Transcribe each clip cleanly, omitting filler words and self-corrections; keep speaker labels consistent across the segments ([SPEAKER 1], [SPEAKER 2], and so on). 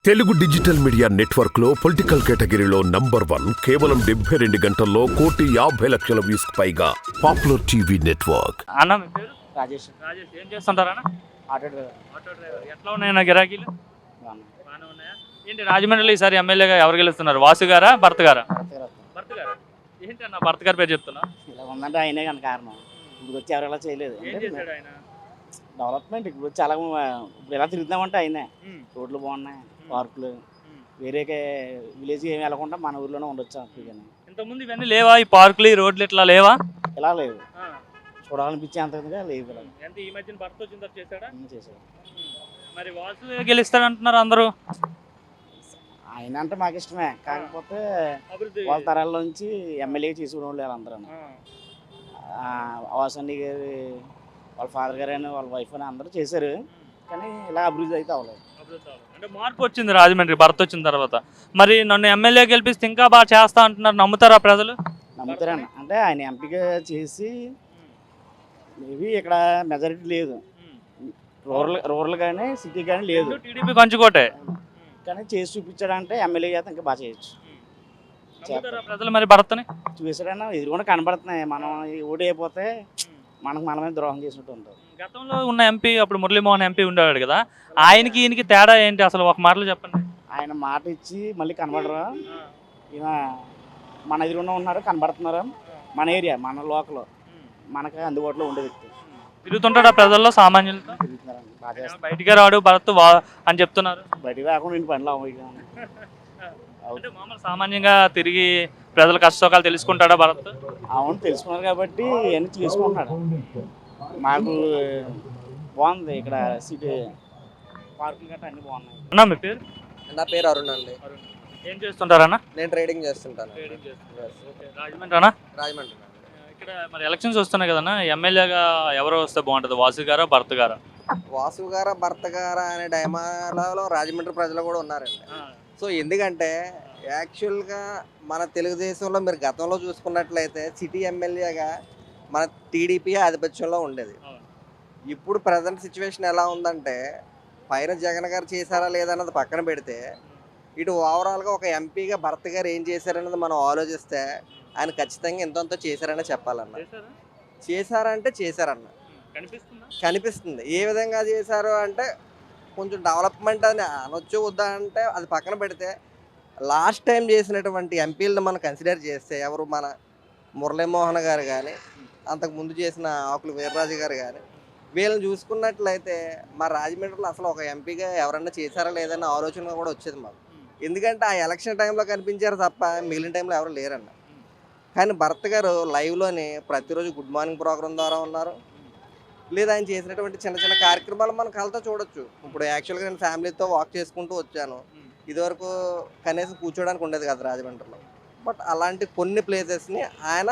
[SPEAKER 1] Telugu digital media network లో political కేటగిరీలో number 1 కేవలం 72 గంటల్లో 1,50,00,000 వ్యూస్ పైగా పాపులర్ టీవీ నెట్వర్క్.
[SPEAKER 2] అన్న మీ పేరు?
[SPEAKER 3] రాజేష్
[SPEAKER 2] రాజేష్. ఏం చేస్తుంటారన్న?
[SPEAKER 3] Auto driver.
[SPEAKER 2] Auto driver. ఎట్లా ఉన్నాయన్న గిరాకీలు?
[SPEAKER 3] బాగున్నాయి.
[SPEAKER 2] బాగానే ఉన్నాయా? ఏంటి రాజమండ్రిలో ఈసారి ఎమ్మెల్యేగా ఎవరు గెలుస్తున్నారు? వాసు గారా, భర్త గారా?
[SPEAKER 3] కరెక్ట్గా వస్తాం.
[SPEAKER 2] భర్త గారా. ఏంటి అన్న భర్త గారి పేరు చెప్తున్నా?
[SPEAKER 3] ఇలా ఉందంటే ఆయనే కానీ కారణం. ఇప్పుడు వచ్చి ఎవరు ఇలా చేయలేదు.
[SPEAKER 2] ఏం
[SPEAKER 3] అంటే
[SPEAKER 2] చేశాడు ఆయన?
[SPEAKER 3] డెవలప్మెంట్ ఇప్పుడు చాలా ఇప్పుడు ఎలా తిరుగుతామంటే ఆయనే.
[SPEAKER 2] ఉమ్,
[SPEAKER 3] రోడ్లు బాగున్నాయి, పార్కులు.
[SPEAKER 2] ఉమ్.
[SPEAKER 3] వేరే విలేజ్ ఏమి వెళ్ళకుండా మన ఊర్లోనే ఉండొచ్చు హ్యాపీగానే.
[SPEAKER 2] ఇంతకుముందు ఇవన్నీ లేవా? ఈ పార్కులు, ఈ రోడ్లు ఇట్లా లేవా?
[SPEAKER 3] ఇలా లేవు,
[SPEAKER 2] ఆ.
[SPEAKER 3] చూడాలనిపించే అంతగా లేవు ఇలా.
[SPEAKER 2] ఎంత ఈ మధ్యన భర్త వచ్చిన తర్వాత చేశాడా?
[SPEAKER 3] అన్నీ చేసాడు.
[SPEAKER 2] మరి వాసు గెలుస్తాడు అంటున్నారు అందరూ.
[SPEAKER 3] ఆయన అంటే మాకు ఇష్టమే, కాకపోతే
[SPEAKER 2] అభివృద్ధి.
[SPEAKER 3] వాళ్ళ తరాల్లోంచి ఎమ్మెల్యే చేసుకునే వాళ్ళు వాళ్ళందరూ.
[SPEAKER 2] ఆ.
[SPEAKER 3] వాసండి గారి వాళ్ళ ఫాదర్ గారు అని వాళ్ళ వైఫ్ అని అందరూ చేశారు, కానీ ఇలా అభివృద్ధి అయితే అవ్వలేదు.
[SPEAKER 2] అభివృద్ధి అవ్వాలి. అంటే మార్పు వచ్చింది రాజమండ్రి భర్త వచ్చిన తర్వాత. మరి నన్ను ఎమ్మెల్యే గెలిపిస్తే ఇంకా బాగా చేస్తా అంటున్నారు, నమ్ముతారా ప్రజలు?
[SPEAKER 3] నమ్ముతారన్న. అంటే ఆయన ఎంపిక చేసి మేబీ ఇక్కడ మెజారిటీ లేదు, రూరల్ కానీ సిటీ కానీ లేదు,
[SPEAKER 2] టీడీపీ కంచుకోటే.
[SPEAKER 3] కానీ చేసి చూపించాడంటే ఎమ్మెల్యే అయితే ఇంకా బాగా చేయొచ్చు.
[SPEAKER 2] నమ్ముతారా ప్రజలు మరి భర్తని?
[SPEAKER 3] చూసాడన్నా ఎదురుకుండా కనబడుతున్నాయి. మనం ఓటు అయిపోతే మనకు మనమే ద్రోహం చేసినట్టు ఉంటుంది.
[SPEAKER 2] గతంలో ఉన్న ఎంపీ అప్పుడు మురళీమోహన్ ఎంపీ ఉండేవాడు కదా, ఆయనకి ఈయనకి తేడా ఏంటి అసలు? ఒక మాటలో చెప్పండి.
[SPEAKER 3] ఆయన మాట ఇచ్చి మళ్ళీ కనబడరు. ఈయన మన ఎదురుకుండా ఉన్నారు, కనబడుతున్నారు. మన ఏరియా, మన లోకల్, మనకు అందుబాటులో ఉండే వ్యక్తి.
[SPEAKER 2] తిరుగుతుంటాడా ప్రజల్లో సామాన్యులతో?
[SPEAKER 3] తిరుగుతున్నారండి, బాగా చేస్తారు.
[SPEAKER 2] బయటికి రాడు భరత్ అని చెప్తున్నారు.
[SPEAKER 3] బయటికి రాకుండా ఇంటి పనిలో అవ్వదు.
[SPEAKER 2] అంటే మామూలు సామాన్యంగా తిరిగి ప్రజల కష్టసుఖాలు తెలుసుకుంటాడా భరత్?
[SPEAKER 3] అవును, తెలుసుకున్నారు కాబట్టి ఇవన్నీ చేసుకుంటున్నాడు. మాకు బాగుంది ఇక్కడ సిటీ, పార్కులు గట్రా అన్నీ బాగున్నాయి.
[SPEAKER 2] అన్నా మీ పేరు?
[SPEAKER 4] నా పేరు అరుణ్ అండి.
[SPEAKER 2] ఏం చేస్తుంటారన్నా?
[SPEAKER 4] నేను ట్రేడింగ్ చేస్తుంటాను.
[SPEAKER 2] రాజమండ్రి అన్నా?
[SPEAKER 4] రాజమండ్రి.
[SPEAKER 2] ఇక్కడ మరి ఎలక్షన్స్ వస్తున్నాయి కదన్నా, ఎమ్మెల్యేగా ఎవరు వస్తే బాగుంటుంది? వాసు గారా, భర్త గారా?
[SPEAKER 4] వాసు గారా, భర్త గారా అనే డైమాలో రాజమండ్రి ప్రజలు కూడా ఉన్నారండి. సో ఎందుకంటే యాక్చువల్గా మన తెలుగుదేశంలో మీరు గతంలో చూసుకున్నట్లయితే సిటీ ఎమ్మెల్యేగా మన టీడీపీ ఆధిపత్యంలో ఉండేది. ఇప్పుడు ప్రజెంట్ సిచ్యువేషన్ ఎలా ఉందంటే పైన జగన్ గారు చేశారా లేదన్నది పక్కన పెడితే ఇటు ఓవరాల్గా ఒక ఎంపీగా భర్త గారు ఏం చేశారన్నది మనం ఆలోచిస్తే ఆయన ఖచ్చితంగా ఎంతో చేశారని చెప్పాలన్న. చేశారంటే చేశారన్న కనిపిస్తుంది. ఏ విధంగా చేశారు అంటే కొంచెం డెవలప్మెంట్ అని అనొచ్చు వద్దా అంటే అది పక్కన పెడితే లాస్ట్ టైం చేసినటువంటి ఎంపీలను మనం కన్సిడర్ చేస్తే ఎవరు మన మురళీమోహన్ గారు కానీ అంతకుముందు చేసిన ఆకులు వీర్రాజు గారు కానీ వీళ్ళని చూసుకున్నట్లయితే మా రాజమండ్రిలో అసలు ఒక ఎంపీగా ఎవరన్నా చేశారా లేదన్న ఆలోచన కూడా వచ్చేది మాకు. ఎందుకంటే ఆ ఎలక్షన్ టైంలో కనిపించారు తప్ప మిగిలిన టైంలో ఎవరు లేరన్న. కానీ భర్త గారు లైవ్లోని ప్రతిరోజు గుడ్ మార్నింగ్ ప్రోగ్రాం ద్వారా ఉన్నారు, లేదా ఆయన చేసినటువంటి చిన్న చిన్న కార్యక్రమాలు మనం కళ్ళతో చూడొచ్చు. ఇప్పుడు యాక్చువల్గా నేను ఫ్యామిలీతో వాక్ చేసుకుంటూ వచ్చాను. ఇదివరకు కనీసం కూర్చోడానికి ఉండేది కదా రాజమండ్రిలో. బట్ అలాంటి కొన్ని ప్లేసెస్ని ఆయన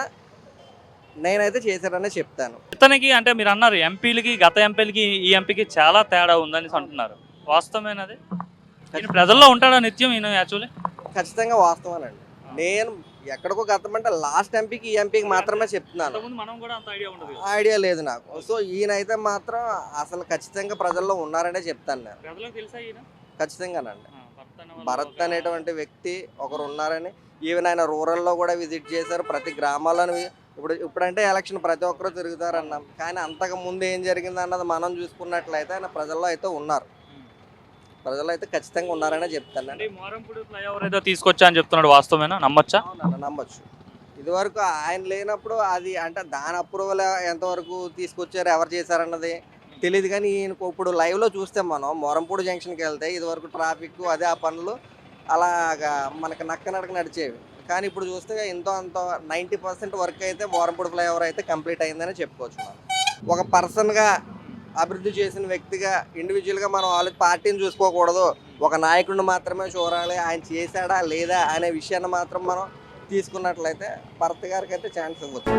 [SPEAKER 4] నేనైతే చేశారనే చెప్తాను.
[SPEAKER 2] ఇతనికి అంటే మీరు అన్నారు ఎంపీలకి, గత ఎంపీలకి ఈ ఎంపీకి చాలా తేడా ఉందని అంటున్నారు, వాస్తవమేనది? ఈయన ప్రజల్లో ఉంటాడా నిత్యం ఈయన యాక్చువల్లీ?
[SPEAKER 4] ఖచ్చితంగా వాస్తవానండి. నేను ఎక్కడికో గతం అంటే లాస్ట్ ఎంపీకి ఈ ఎంపీకి మాత్రమే చెప్తున్నాను, ఐడియా లేదు నాకు. సో ఈయనైతే మాత్రం అసలు ఖచ్చితంగా ప్రజల్లో ఉన్నారనే చెప్తాను నేను. ఖచ్చితంగానండి. భరత్ అనేటువంటి వ్యక్తి ఒకరు ఉన్నారని, ఈవెన్ ఆయన రూరల్లో కూడా విజిట్ చేశారు, ప్రతి గ్రామాలను. ఇప్పుడంటే ఎలక్షన్ ప్రతి ఒక్కరూ తిరుగుతారు అన్నాం, కానీ అంతకు ముందు ఏం జరిగింది అన్నది మనం చూసుకున్నట్లయితే ఆయన ప్రజల్లో అయితే ఉన్నారు. ప్రజలు అయితే ఖచ్చితంగా ఉన్నారనే చెప్తాను.
[SPEAKER 2] ఫ్లైఓవర్ అయితే తీసుకొచ్చా అని చెప్తున్నాడు, వాస్తవమేనా? నమ్మొచ్చా?
[SPEAKER 4] నమ్మొచ్చు. ఇదివరకు ఆయన లేనప్పుడు అది అంటే దాని అప్రూవల్ ఎంతవరకు తీసుకొచ్చారు, ఎవరు చేశారన్నది తెలియదు. కానీ ఈయనకు ఇప్పుడు లైవ్లో చూస్తే మనం మోరంపూడి జంక్షన్కి వెళ్తే ఇదివరకు ట్రాఫిక్ అదే ఆ పనులు అలాగా మనకి నడక నడిచేవి. కానీ ఇప్పుడు చూస్తే ఎంతో 90% వర్క్ అయితే మోరంపూడి ఫ్లైఓవర్ అయితే కంప్లీట్ అయిందని చెప్పుకోవచ్చు. మనం ఒక పర్సన్గా అభివృద్ధి చేసిన వ్యక్తిగా ఇండివిజువల్గా మనం పార్టీని చూసుకోకూడదు, ఒక నాయకుడిని మాత్రమే చూడాలి, ఆయన చేశాడా లేదా అనే విషయాన్ని మాత్రం మనం తీసుకున్నట్లయితే భరత్ గారికి అయితే ఛాన్స్ ఇవ్వచ్చు.